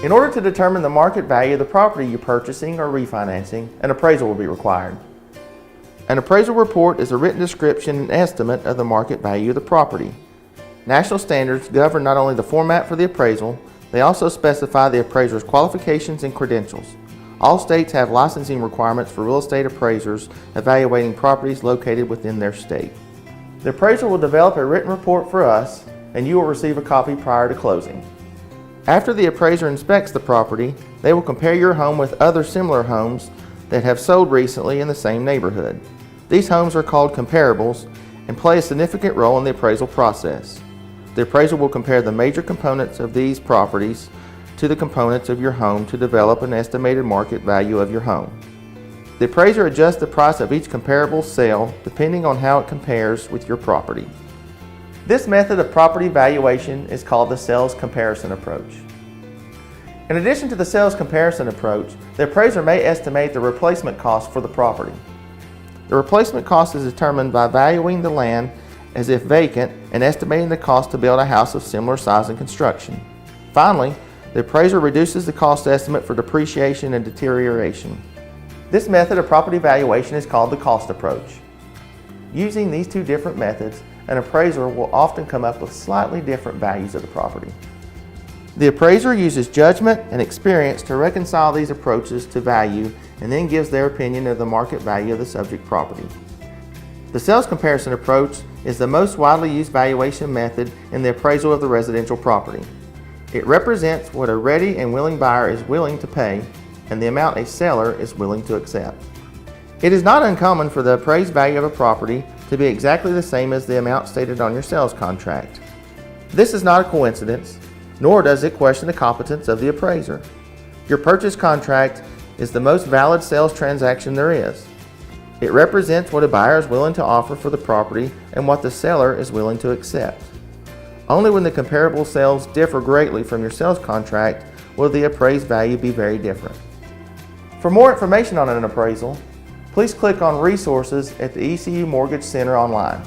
In order to determine the market value of the property you're purchasing or refinancing, an appraisal will be required. An appraisal report is a written description and estimate of the market value of the property. National standards govern not only the format for the appraisal, they also specify the appraiser's qualifications and credentials. All states have licensing requirements for real estate appraisers evaluating properties located within their state. The appraiser will develop a written report for us, and you will receive a copy prior to closing. After the appraiser inspects the property, they will compare your home with other similar homes that have sold recently in the same neighborhood. These homes are called comparables and play a significant role in the appraisal process. The appraiser will compare the major components of these properties to the components of your home to develop an estimated market value of your home. The appraiser adjusts the price of each comparable sale depending on how it compares with your property. This method of property valuation is called the sales comparison approach. In addition to the sales comparison approach, the appraiser may estimate the replacement cost for the property. The replacement cost is determined by valuing the land as if vacant and estimating the cost to build a house of similar size and construction. Finally, the appraiser reduces the cost estimate for depreciation and deterioration. This method of property valuation is called the cost approach. Using these two different methods, an appraiser will often come up with slightly different values of the property. The appraiser uses judgment and experience to reconcile these approaches to value and then gives their opinion of the market value of the subject property. The sales comparison approach is the most widely used valuation method in the appraisal of the residential property. It represents what a ready and willing buyer is willing to pay and the amount a seller is willing to accept. It is not uncommon for the appraised value of a property to be exactly the same as the amount stated on your sales contract. This is not a coincidence, nor does it question the competence of the appraiser. Your purchase contract is the most valid sales transaction there is. It represents what a buyer is willing to offer for the property and what the seller is willing to accept. Only when the comparable sales differ greatly from your sales contract will the appraised value be very different. For more information on an appraisal, please click on Resources at the ECU Mortgage Center online.